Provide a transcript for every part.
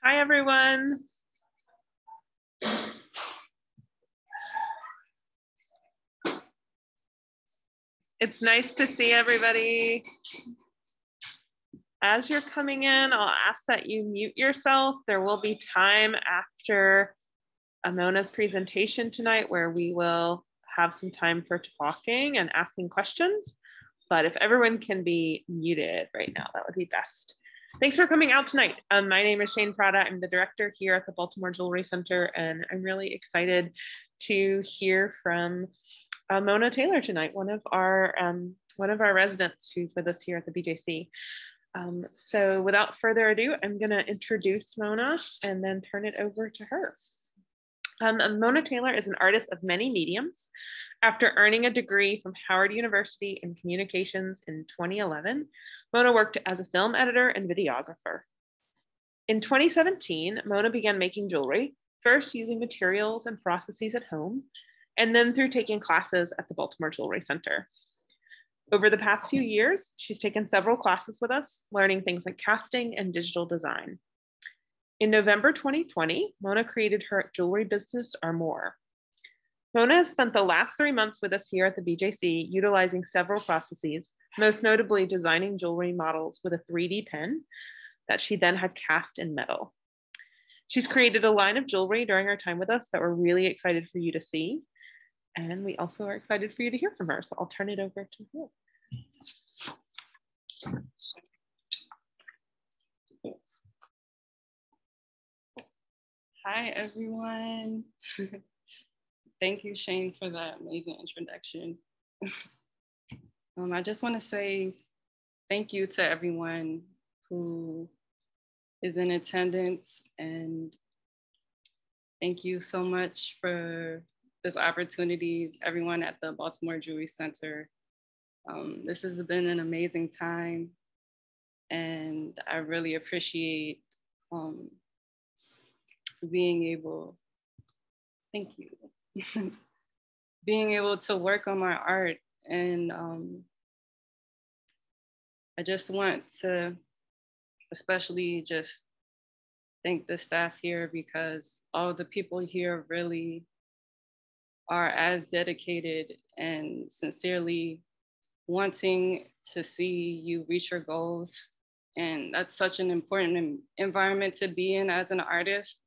Hi, everyone. It's nice to see everybody. As you're coming in, I'll ask that you mute yourself. There will be time after Mona's presentation tonight where we will have some time for talking and asking questions. But if everyone can be muted right now, that would be best. Thanks for coming out tonight. My name is Shane Prada. I'm the director here at the Baltimore Jewelry Center, and I'm really excited to hear from Mona Taylor tonight, one of our residents who's with us here at the BJC. So without further ado, I'm going to introduce Mona and then turn it over to her. Mona Taylor is an artist of many mediums. After earning a degree from Howard University in communications in 2011, Mona worked as a film editor and videographer. In 2017, Mona began making jewelry, first using materials and processes at home, and then through taking classes at the Baltimore Jewelry Center. Over the past few years, she's taken several classes with us, learning things like casting and digital design. In November 2020, Mona created her jewelry business, Armour. Mona has spent the last 3 months with us here at the BJC, utilizing several processes, most notably designing jewelry models with a 3D pen that she then had cast in metal. She's created a line of jewelry during her time with us that we're really excited for you to see. And we also are excited for you to hear from her. So I'll turn it over to her. Hi, everyone. Thank you, Shane, for that amazing introduction. I just want to say thank you to everyone who is in attendance, and thank you so much for this opportunity, everyone at the Baltimore Jewelry Center. This has been an amazing time, and I really appreciate being able, thank you, being able to work on my art. And I just want to especially just thank the staff here, because all the people here really are as dedicated and sincerely wanting to see you reach your goals. And that's such an important environment to be in as an artist,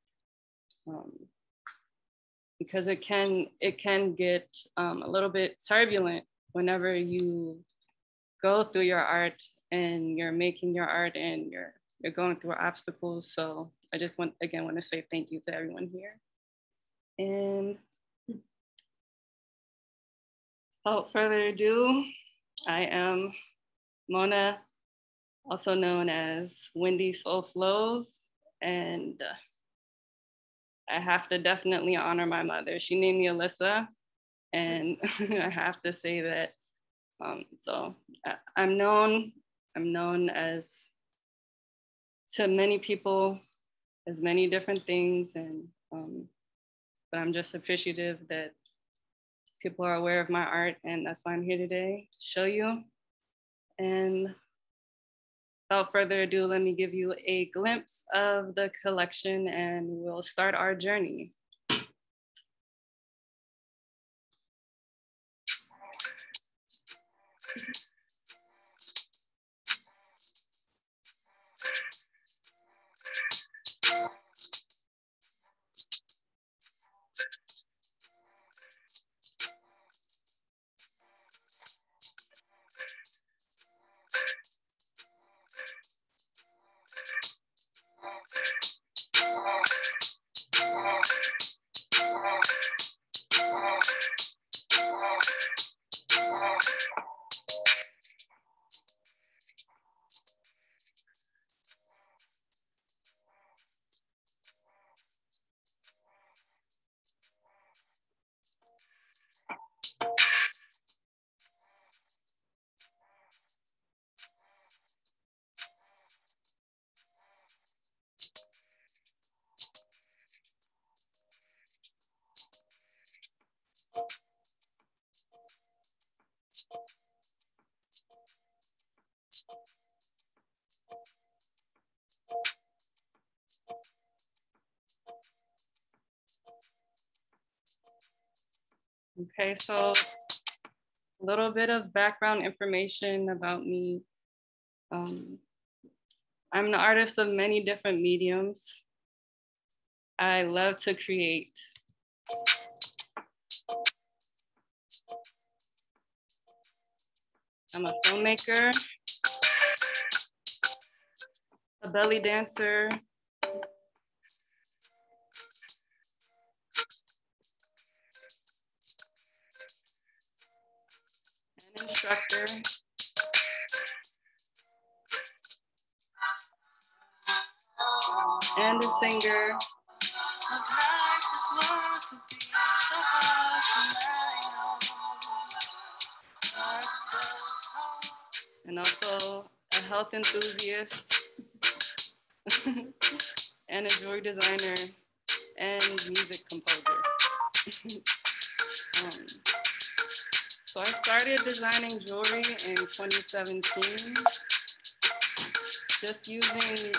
because it can get a little bit turbulent whenever you go through your art and you're making your art and you're going through obstacles. So I just want to say thank you to everyone here. And without further ado, I am Mona, also known as Wendy Soul Flows, and I have to definitely honor my mother. She named me Alyssa, and I have to say that. So I'm known as, to many people, as many different things, and but I'm just appreciative that people are aware of my art, and that's why I'm here today to show you. And without further ado, let me give you a glimpse of the collection and we'll start our journey. Okay, so a little bit of background information about me. I'm an artist of many different mediums. I love to create. I'm a filmmaker, a belly dancer, an instructor, and a singer. And also a health enthusiast and a jewelry designer and music composer. So I started designing jewelry in 2017, just using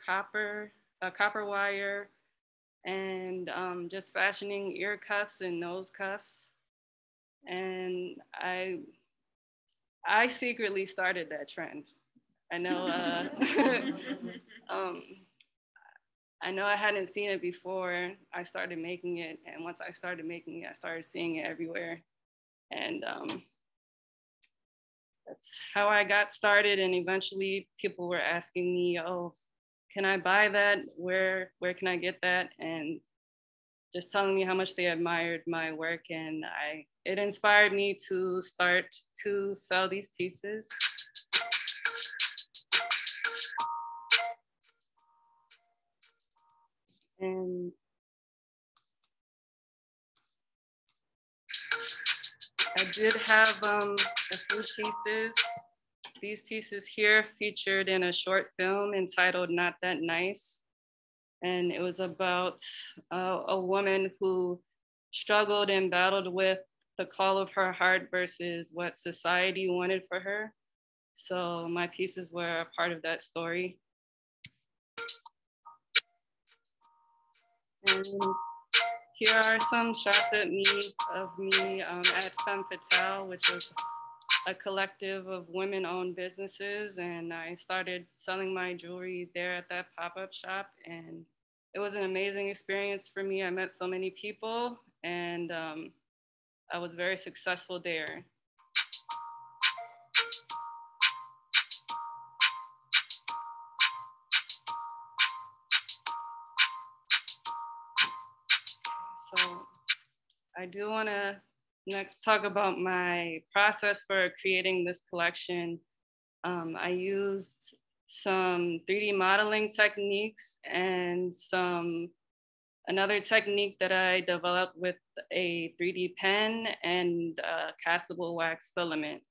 copper wire, and just fashioning ear cuffs and nose cuffs. And I secretly started that trend. I know, I know I hadn't seen it before I started making it. And once I started making it, I started seeing it everywhere. And that's how I got started. And eventually people were asking me, oh, can I buy that? Where can I get that? And just telling me how much they admired my work. And it inspired me to start to sell these pieces. And I did have a few pieces. These pieces here featured in a short film entitled Not That Nice. And it was about a woman who struggled and battled with the call of her heart versus what society wanted for her. So my pieces were a part of that story. And here are some shots of me at Femme Fatale, which is a collective of women-owned businesses. And I started selling my jewelry there at that pop-up shop. And it was an amazing experience for me. I met so many people, and I was very successful there. So I do want to next talk about my process for creating this collection. I used some 3D modeling techniques and another technique that I developed with a 3D pen and castable wax filament.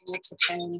With the pen.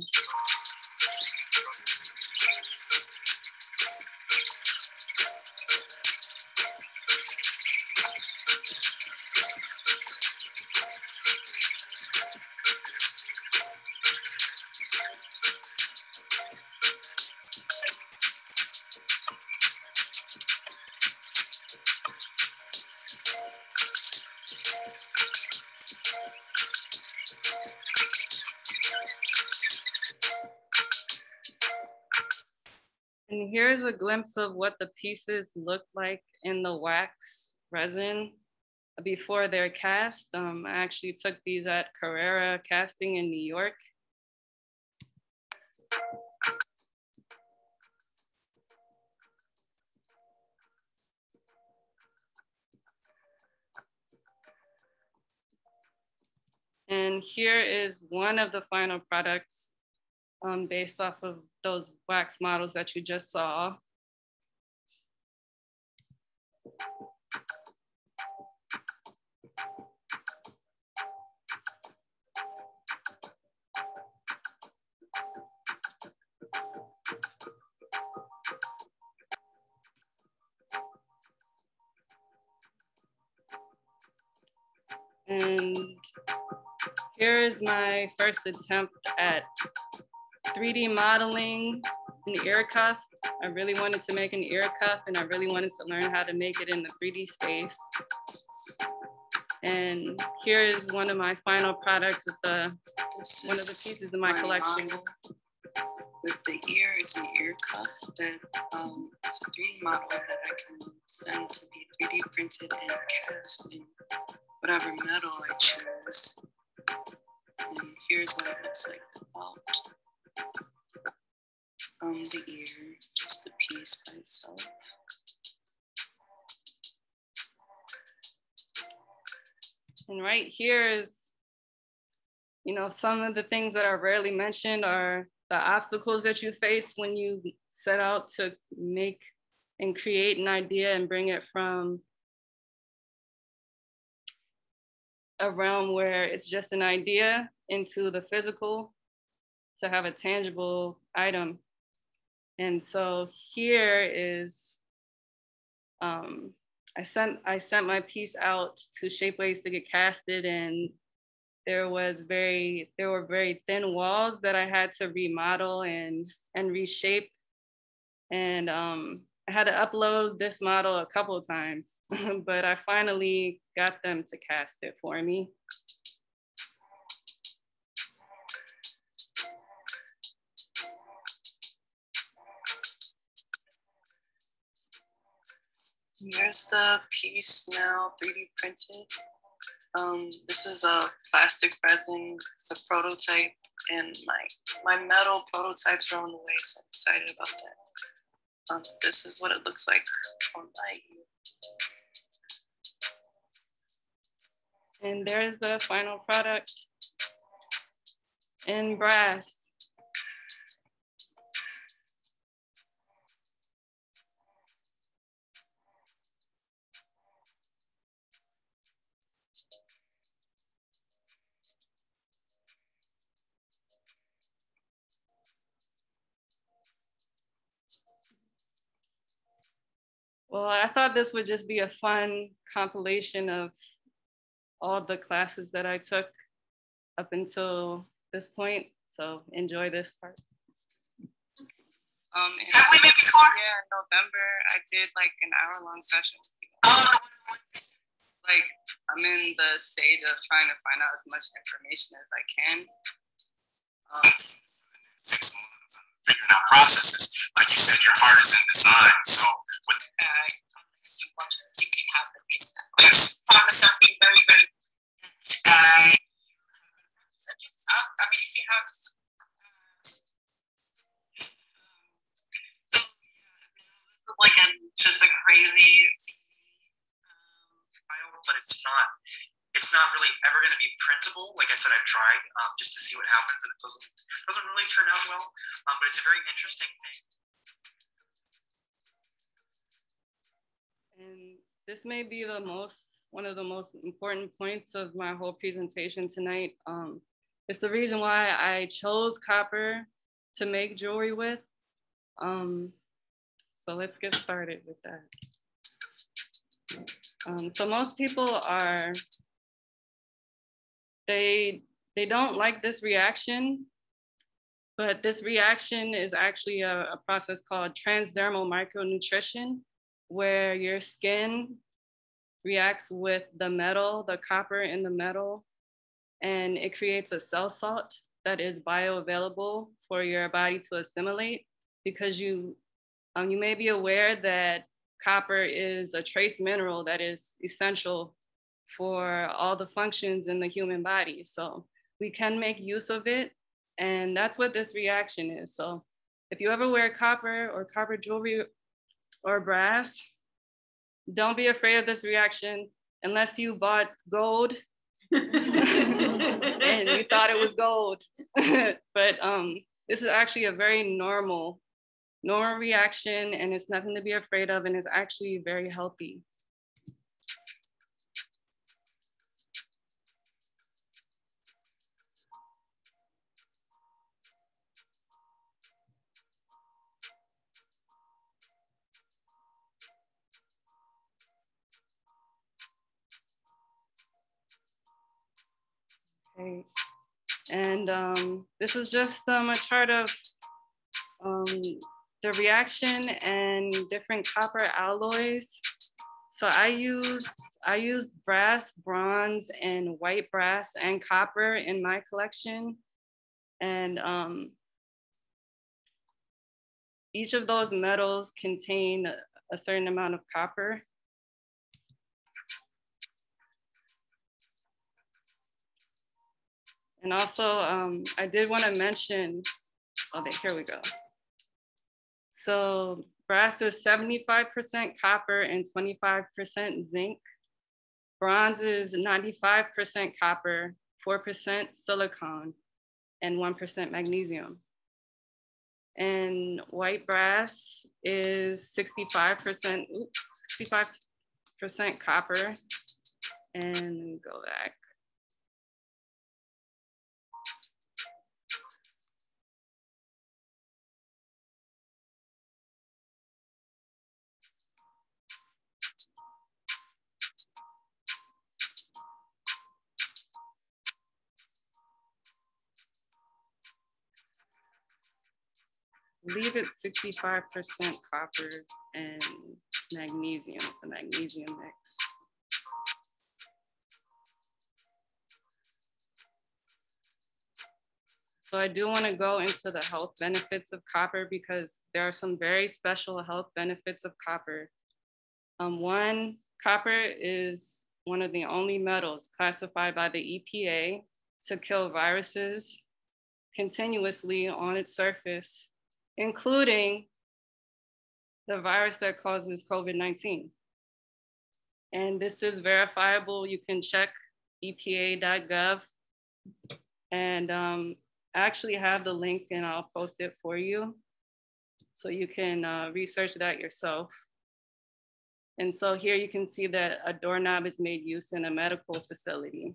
And here's a glimpse of what the pieces look like in the wax resin before they're cast. I actually took these at Carrera Casting in New York. And here is one of the final products based off of those wax models that you just saw. And here is my first attempt at 3D modeling an ear cuff. I really wanted to make an ear cuff, and I really wanted to learn how to make it in the 3D space. And here is one of my final products of one of the pieces of my collection. With the ear, it's an ear cuff that it's a 3D model that I can send to be 3D printed and cast in whatever metal I choose. And here's what it looks like without the ear, just the piece by itself. And right here is, some of the things that are rarely mentioned are the obstacles that you face when you set out to make and create an idea and bring it from a realm where it's just an idea into the physical to have a tangible item. And so here is, I sent my piece out to Shapeways to get casted, and there were very thin walls that I had to remodel and reshape. And I had to upload this model a couple of times, but I finally got them to cast it for me. Here's the piece now 3D printed. This is a plastic resin. It's a prototype, and my metal prototypes are on the way, so I'm excited about that. This is what it looks like on my ear. And there's the final product in brass. Well, I thought this would just be a fun compilation of all the classes that I took up until this point. So enjoy this part. Have we met before? Yeah, in November, I did like an hour-long session. Like, I'm in the stage of trying to find out as much information as I can. Figuring out processes. Like you said, your heart is in design. So with See what you can have the business. I found something very, very so just ask, I mean, if you have like just a crazy file, but it's not really ever going to be printable. Like I said, I've tried just to see what happens, and it doesn't really turn out well. But it's a very interesting thing. And this may be one of the most important points of my whole presentation tonight. It's the reason why I chose copper to make jewelry with. So let's get started with that. So most people they don't like this reaction, but this reaction is actually a process called transdermal micronutrition, where your skin reacts with the metal, the copper in the metal, and it creates a cell salt that is bioavailable for your body to assimilate, because you may be aware that copper is a trace mineral that is essential for all the functions in the human body. So we can make use of it, and that's what this reaction is. So if you ever wear copper or copper jewelry or brass, don't be afraid of this reaction unless you bought gold and you thought it was gold. But this is actually a very normal reaction, and it's nothing to be afraid of, and it's actually very healthy. Okay. And this is just a chart of the reaction and different copper alloys. So I use brass, bronze, and white brass and copper in my collection. And each of those metals contain a certain amount of copper. And also, I did want to mention, here we go. So brass is 75% copper and 25% zinc. Bronze is 95% copper, 4% silicon, and 1% magnesium. And white brass is 65% copper. And go back. I believe it's 65% copper and magnesium. It's a magnesium mix. So I do want to go into the health benefits of copper because there are some very special health benefits of copper. One, copper is one of the only metals classified by the EPA to kill viruses continuously on its surface, including the virus that causes COVID-19. And this is verifiable. You can check epa.gov. And I actually have the link and I'll post it for you. So you can research that yourself. And so here you can see that a doorknob is made use in a medical facility.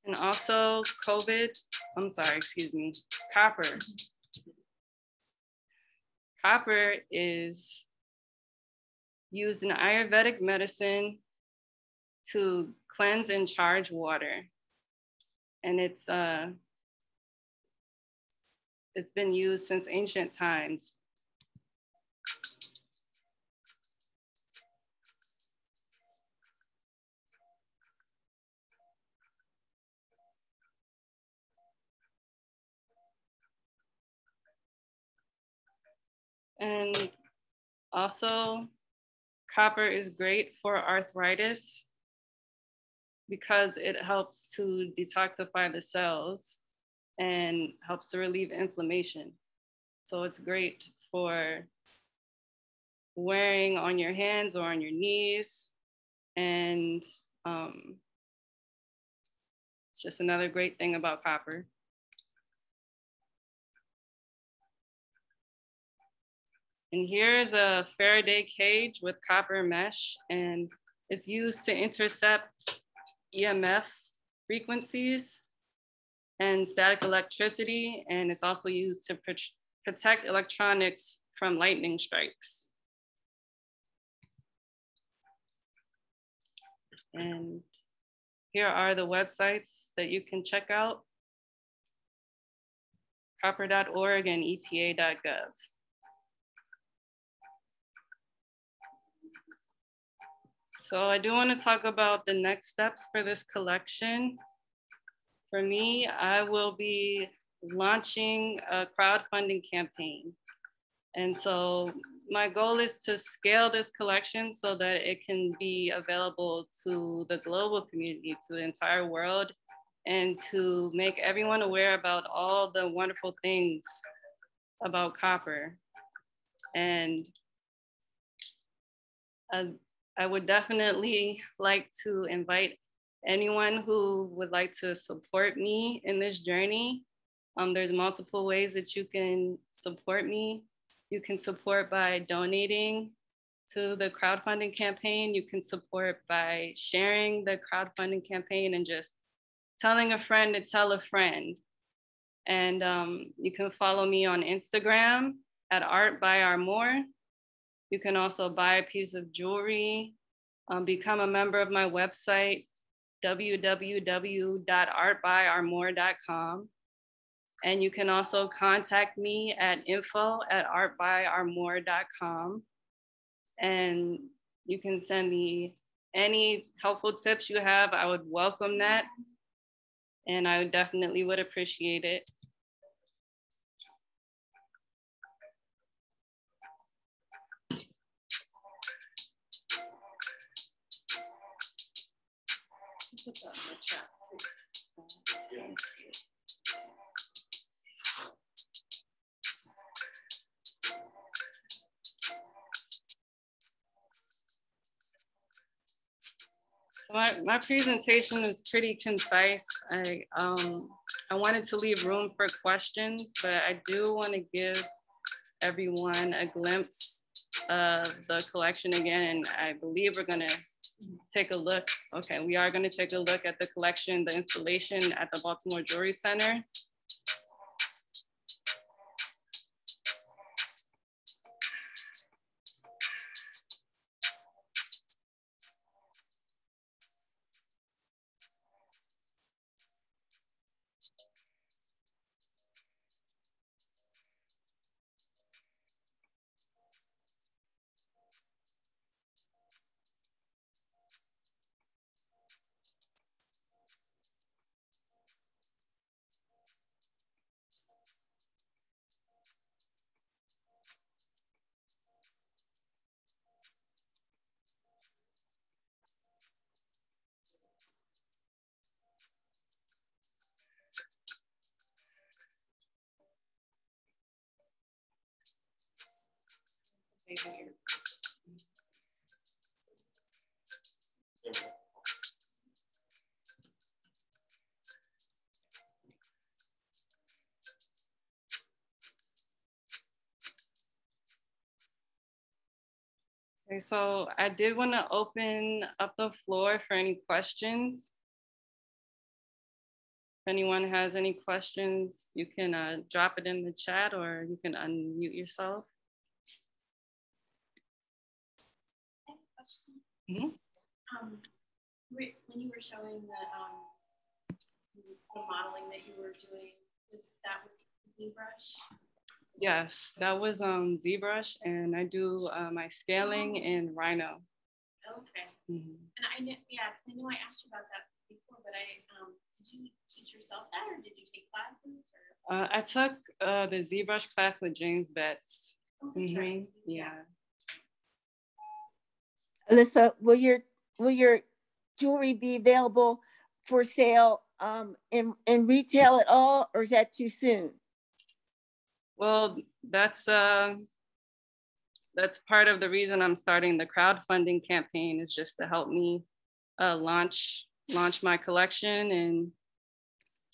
And also copper. Copper is used in Ayurvedic medicine to cleanse and charge water. And it's been used since ancient times. And also, copper is great for arthritis because it helps to detoxify the cells and helps to relieve inflammation. So it's great for wearing on your hands or on your knees. And it's just another great thing about copper. And here's a Faraday cage with copper mesh, and it's used to intercept EMF frequencies and static electricity, and it's also used to protect electronics from lightning strikes. And here are the websites that you can check out: copper.org and epa.gov. So I do want to talk about the next steps for this collection. For me, I will be launching a crowdfunding campaign. And so my goal is to scale this collection so that it can be available to the global community, to the entire world, and to make everyone aware about all the wonderful things about copper. And I would definitely like to invite anyone who would like to support me in this journey. There's multiple ways that you can support me. You can support by donating to the crowdfunding campaign. You can support by sharing the crowdfunding campaign and just telling a friend to tell a friend. And you can follow me on Instagram at Art by Armour. You can also buy a piece of jewelry, become a member of my website, www.artbyarmour.com. And you can also contact me at info@artbyarmour.com. And you can send me any helpful tips you have. I would welcome that. And I definitely would appreciate it. My presentation is pretty concise. I wanted to leave room for questions, but I do want to give everyone a glimpse of the collection again. And I believe we're going to take a look. Okay, we are going to take a look at the collection, the installation at the Baltimore Jewelry Center. Okay, so I did want to open up the floor for any questions. If anyone has any questions, you can drop it in the chat or you can unmute yourself. I have a question. Mm-hmm. When you were showing the modeling that you were doing, was that with ZBrush? Yes, that was ZBrush, and I do my scaling in Rhino. Okay. Mm-hmm. And I know, yeah, because I know I asked you about that before, but did you teach yourself that, or did you take classes? Or? I took the ZBrush class with James Betts. Oh, that's right. Yeah. Alyssa, will your jewelry be available for sale in retail at all, or is that too soon? Well, that's part of the reason I'm starting the crowdfunding campaign, is just to help me launch my collection,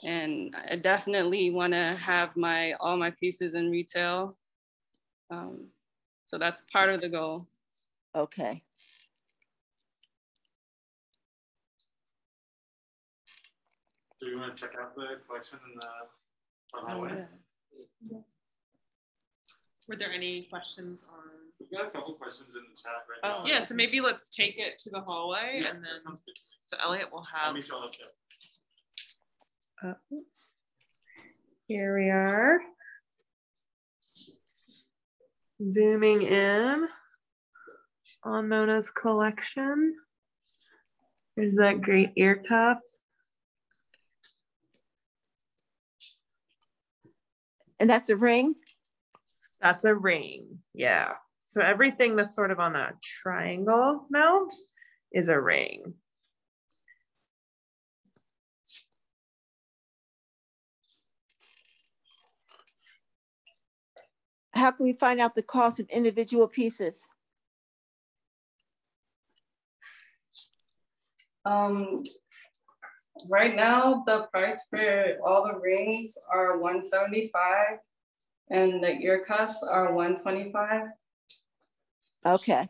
and I definitely want to have all my pieces in retail. So that's part of the goal. Okay. Do you want to check out the collection in the hallway? Yeah. Were there any questions on? We've got a couple questions in the chat right now. Yeah, so maybe let's take it to the hallway, Yeah, and then sounds good. So Elliot will have. I'll meet you all up there. Here we are. Zooming in on Mona's collection. There's that great ear cuff. And that's a ring? That's a ring, yeah. So everything that's sort of on a triangle mount is a ring. How can we find out the cost of individual pieces? Right now, the price for all the rings are $175 and the ear cuffs are $125. Okay,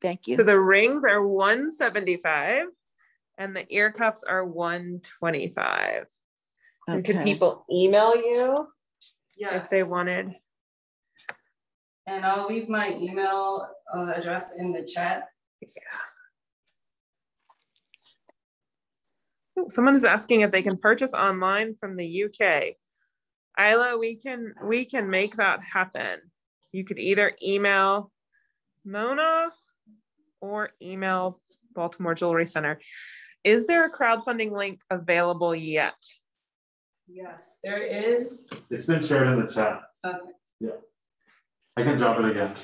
thank you. So the rings are $175 And the ear cuffs are $125. And could Okay. people email you Yes. if they wanted? And I'll leave my email address in the chat. Someone's asking if they can purchase online from the UK. Isla, we can make that happen. You could either email Mona or email Baltimore Jewelry Center. Is there a crowdfunding link available yet? Yes, there is. It's been shared in the chat. Okay. Yeah. I can drop it again.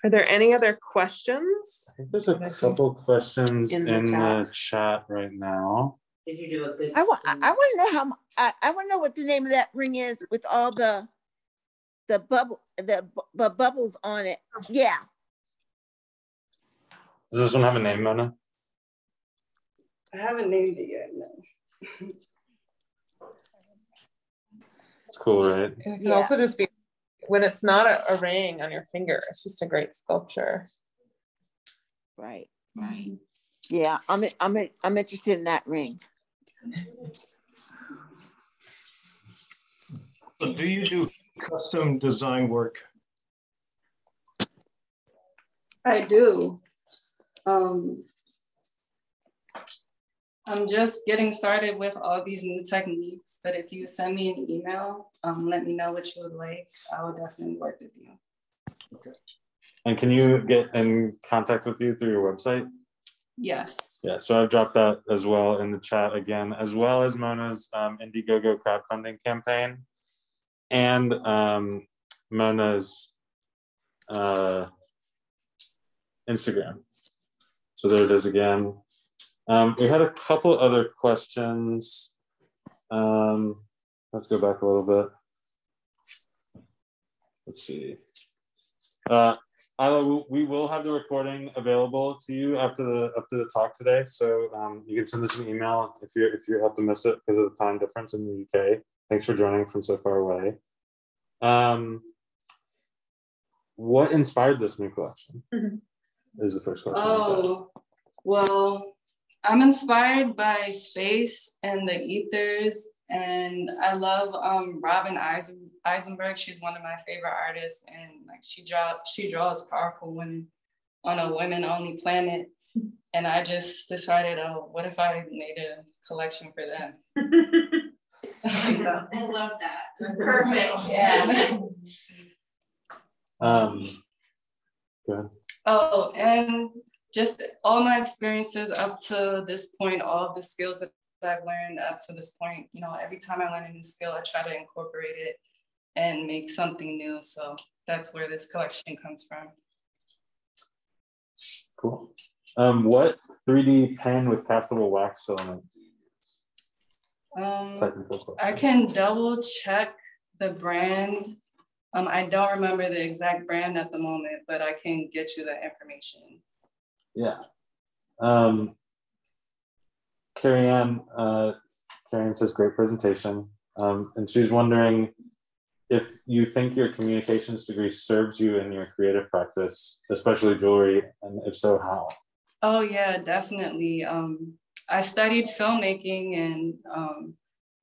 Are there any other questions? I think there's a couple questions In in the the chat right now. Did you do a good? I want to know how I want to know what the name of that ring is with all the bubbles on it. Yeah. Does this one have a name, Mona? I haven't named it yet. No. It's cool, right? It can Yeah. also just be when it's not a ring on your finger. It's just a great sculpture. Right. Yeah, I'm interested in that ring. So do you do custom design work? I do. I'm just getting started with all these new techniques, but if you send me an email, let me know what you would like. I will definitely work with you. Okay. And can you get in contact with you through your website? Yes. Yeah, so I've dropped that as well in the chat again, as well as Mona's Indiegogo crowdfunding campaign and Mona's Instagram. So there it is again. We had a couple other questions. Let's go back a little bit. Let's see. Isla, we will have the recording available to you after the talk today. So you can send us an email if you have to miss it because of the time difference in the UK. Thanks for joining from so far away. What inspired this new collection? Is the first question. Oh, well, I'm inspired by space and the ethers, and I love Robin Eisenberg. She's one of my favorite artists, and like she draws powerful women on a women-only planet. And I just decided, oh, what if I made a collection for them? I love that. Perfect. Yeah. Go ahead. Oh, and just all my experiences up to this point, all of the skills that I've learned up to this point, you know, every time I learn a new skill, I try to incorporate it and make something new. So that's where this collection comes from. Cool. What 3D pen with castable wax filament do you use? Technical question. I can double check the brand. I don't remember the exact brand at the moment, but I can get you that information. Yeah. Carrie Ann says great presentation. And she's wondering if you think your communications degree serves you in your creative practice, especially jewelry, and if so, how? Oh yeah, definitely. I studied filmmaking and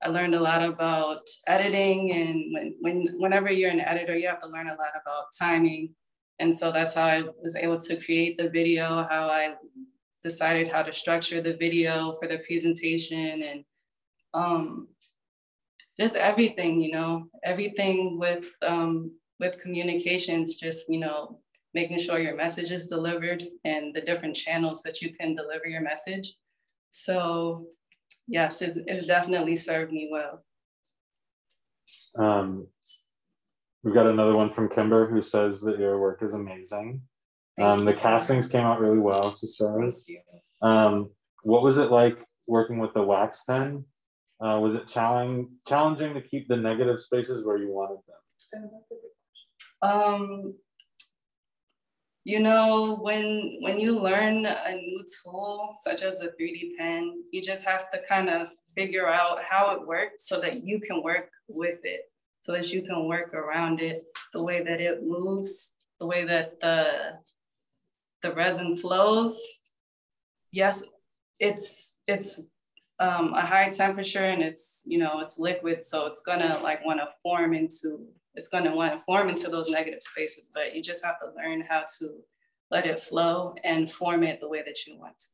I learned a lot about editing, and whenever you're an editor, you have to learn a lot about timing. And so that's how I was able to create the video, how I decided how to structure the video for the presentation, and just everything, you know, everything with communications, just, you know, making sure your message is delivered and the different channels that you can deliver your message. So yes, it's definitely served me well. We've got another one from Kimber who says that your work is amazing. The castings came out really well, she says. What was it like working with the wax pen? Was it challenging to keep the negative spaces where you wanted them? You know, when you learn a new tool, such as a 3D pen, you just have to kind of figure out how it works so that you can work with it, so that you can work around it, the way that it moves, the way that the resin flows, yes, it's a high temperature and it's, you know, it's liquid. So it's gonna like want to form into those negative spaces, but you just have to learn how to let it flow and form it the way that you want to.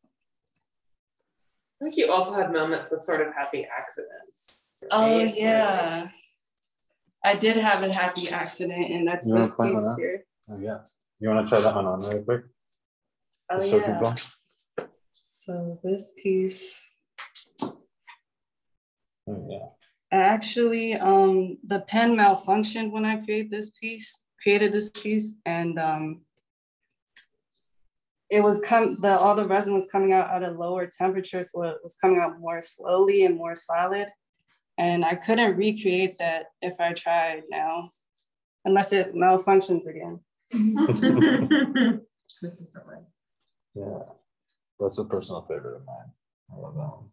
I think you also had moments of sort of happy accidents. Right? Oh yeah. I did have a happy accident, and that's this piece here. Oh yeah. You want to try that one on really quick? Oh yeah. So this piece. Oh yeah. Actually, the pen malfunctioned when I created this piece, and it was all the resin was coming out at a lower temperature, so it was coming out more slowly and more solid. And I couldn't recreate that if I tried now, unless it malfunctions again. Yeah, that's a personal favorite of mine. I love that one.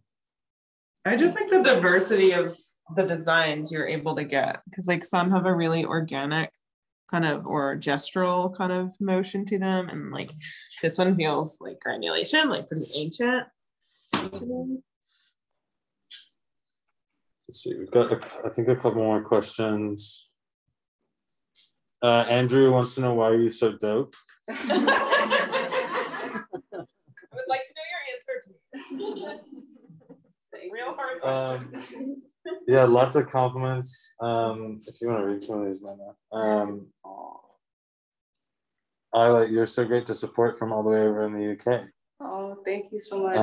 I just like the diversity of the designs you're able to get, because like some have a really organic kind of or gestural kind of motion to them, and like this one feels like granulation, like pretty ancient. Let's see, we've got I think a couple more questions. Andrew wants to know, why are you so dope? I would like to know your answer to me. It's a real hard question. Yeah, lots of compliments. If you want to read some of these, Mona. Isla, you're so great to support from all the way over in the UK. Oh, thank you so much.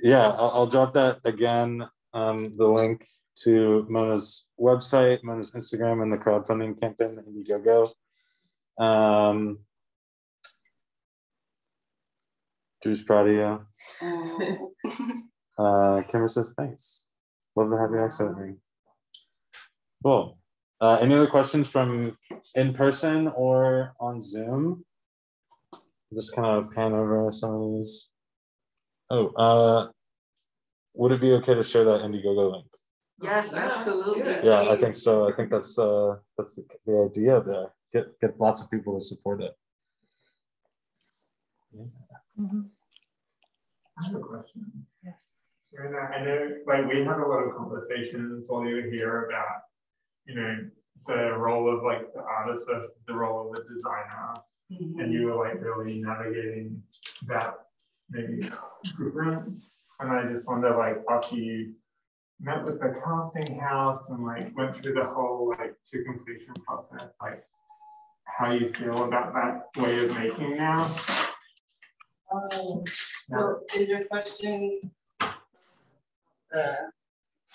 Yeah, I'll drop that again. The link to Mona's website, Mona's Instagram, and the crowdfunding campaign, the Indiegogo. Drew's proud of you. Kimber says thanks. Love the happy accident ring. Cool. Any other questions from in person or on Zoom? Just kind of pan over some of these. Oh, would it be okay to share that Indiegogo link? Yes, absolutely. Yeah, I think so. I think that's the idea there. Get lots of people to support it. Yeah. Mm-hmm. I have a question. Yes. And I know, like, we had a lot of conversations while you were here about, you know, the role of like the artist versus the role of the designer, and you were like really navigating that maybe difference. And I just wonder, like, after you met with the casting house and like went through the whole like to completion process, like how you feel about that way of making now? So is your question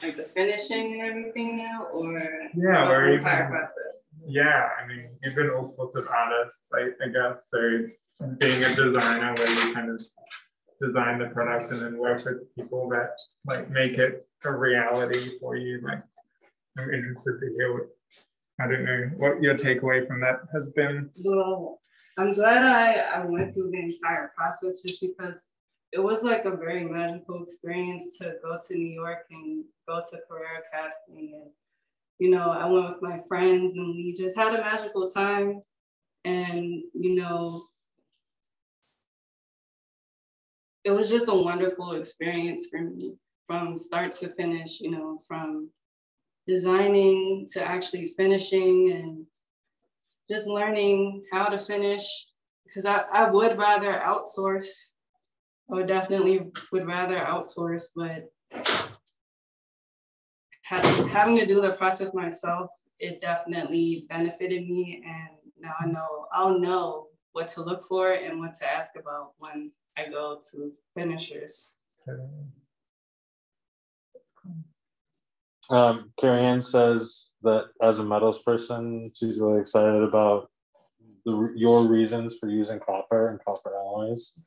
like the finishing and everything now, or yeah, the entire process? Yeah, I mean, you've been all sorts of artists, I guess. So being a designer where you kind of design the product and then work with people that like make it a reality for you. Like, I'm interested to hear what, I don't know, what your takeaway from that has been. Well, I'm glad I went through the entire process, just because it was like a very magical experience to go to New York and go to career casting. And, you know, I went with my friends and we just had a magical time. And, you know, it was just a wonderful experience for me from start to finish, you know, from designing to actually finishing and just learning how to finish. Because I would rather outsource, or definitely would rather outsource, but having to do the process myself, it definitely benefited me. And now I'll know what to look for and what to ask about when I go to finishers. Carrie Ann says that as a metals person, she's really excited about your reasons for using copper and copper alloys.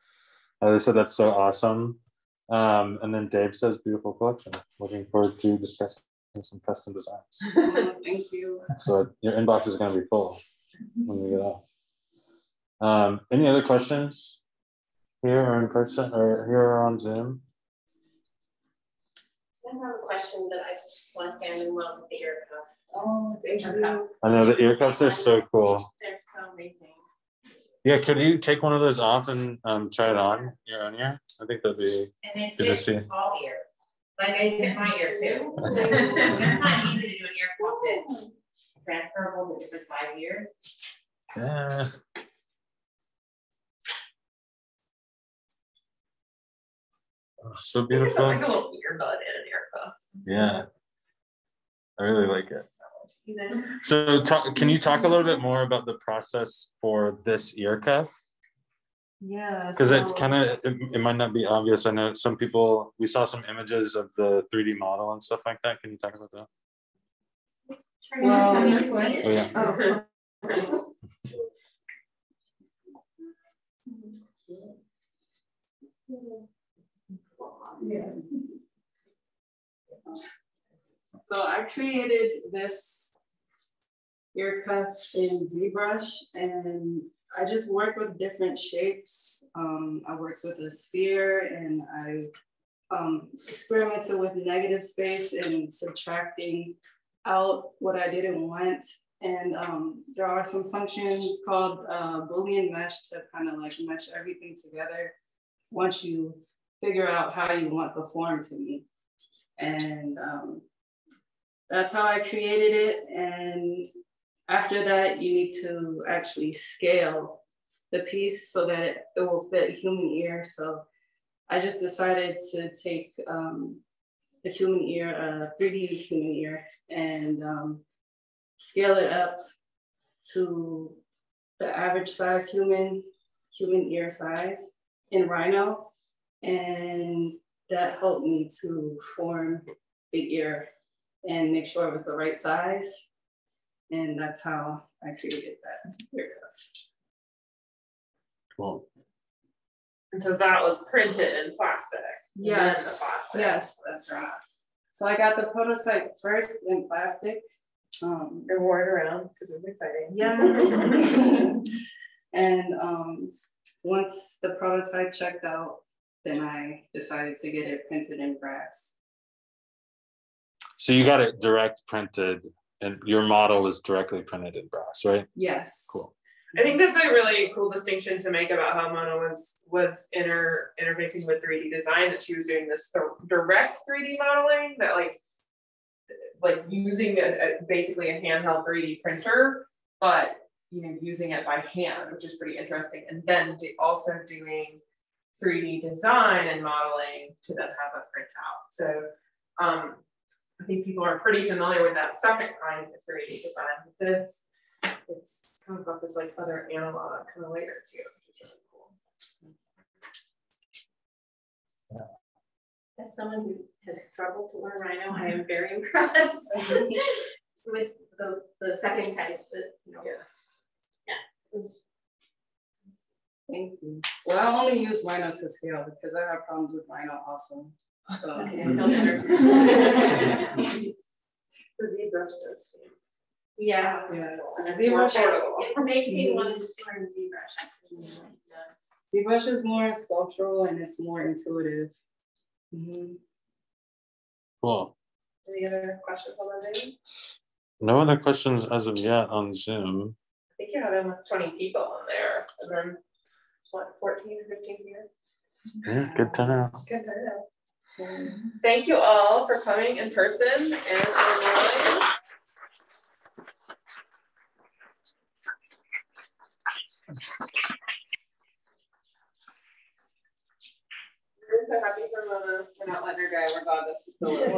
They said that's so awesome. And then Dave says, beautiful collection. Looking forward to discussing some custom designs. Oh, thank you. So your inbox is going to be full when you get out. Any other questions here or in person or here or on Zoom? I have a question, but I just want to say I'm in love with the ear cuff. Oh, thank you. I know the ear cuffs are so cool. They're so amazing. Yeah, could you take one of those off and try it on your own ear? I think that'd be And good to it's see. all ears. Like I fit my ear too. It's not easy to do an ear cup that's transferable to different size ears. Yeah. Oh, so beautiful. Like a little earbud and an ear cup. Yeah. I really like it. So can you talk a little bit more about the process for this ear cuff? Yeah. Because it's kind of, it might not be obvious. I know some people, we saw some images of the 3D model and stuff like that. Can you talk about that? Well, Oh, yeah. oh. Yeah. So I created this ear cuff in ZBrush, and I just work with different shapes. I worked with a sphere, and I experimented with negative space and subtracting out what I didn't want. And there are some functions called Boolean mesh to kind of like mesh everything together once you figure out how you want the form to be. And that's how I created it. And after that, you need to actually scale the piece so that it will fit a human ear. So I just decided to take the human ear, a 3D human ear, and scale it up to the average size human ear size in Rhino. And that helped me to form the ear and make sure it was the right size. And that's how I created that ear cuff. Cool. And so that was printed in plastic. Yes, yes, that's right. So I got the prototype first in plastic. And wore it around because it was exciting. Yes. And once the prototype checked out, then I decided to get it printed in brass. So you got it direct printed, and your model was directly printed in brass, right? Yes. Cool. I think that's a really cool distinction to make about how Mona was interfacing with 3D design, that she was doing this direct 3D modeling, that like using basically a handheld 3D printer, but using it by hand, which is pretty interesting. And then also doing 3D design and modeling to then have a printout. So I think people are pretty familiar with that second kind of 3D design. With this, it's kind of got this like other analog kind of layer to it, which is really cool. Yeah. As someone who has struggled to learn Rhino, I am very impressed with the second type. Thank you. Well, I only use Rhino to scale because I have problems with Rhino also. So Okay, The ZBrush does. yeah. ZBrush, It makes me want to learn ZBrush actually. ZBrush is more sculptural and it's more intuitive. Mm-hmm. Cool. Any other questions on the Zoom? No other questions as of yet on Zoom. I think you had almost 20 people on there. And then what, 14 or 15 here? Yeah, good turnout. Good turnout. Thank you all for coming in person and online. We're so happy for Mona. We're not letting her go. We're glad that she's still with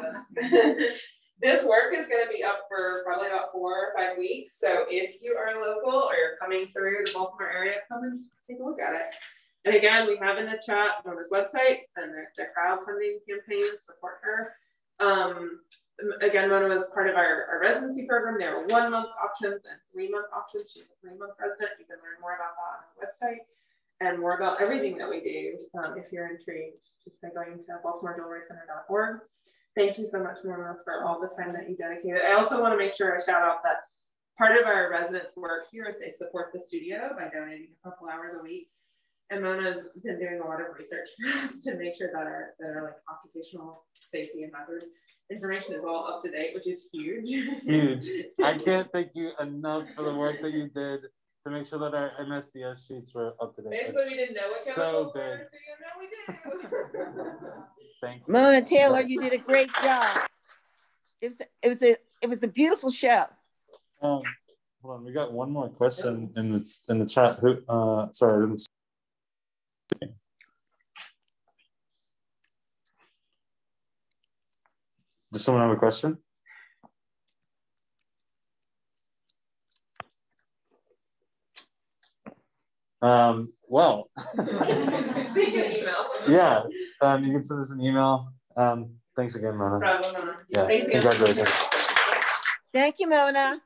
us. This work is going to be up for probably about 4 or 5 weeks. So if you are local or you're coming through the Baltimore area, come and take a look at it. And again, we have in the chat Mona's website and the crowdfunding campaign to support her. Again, Mona was part of our residency program. There were 1-month options and 3-month options. She's a 3-month resident. You can learn more about that on our website and more about everything that we do if you're intrigued, just by going to baltimoreJewelryCenter.org. Thank you so much, Mona, for all the time that you dedicated. I also want to make sure I shout out that part of our residents' work here is they support the studio by donating a couple hours a week. And Mona's been doing a lot of research to make sure that our like occupational safety and hazard information is all up to date, which is huge. Huge. I can't thank you enough for the work that you did to make sure that our MSDS sheets were up to date. Basically, we didn't know what chemicals were, so now we do. Thank you. Mona Taylor, you did a great job. It was a beautiful show. Hold on, we got one more question in the chat. Who? Sorry, I didn't see. Does someone have a question? Well, yeah, you can send us an email. Thanks again, Mona. Problem, yeah, thanks congratulations. Thank you, Mona.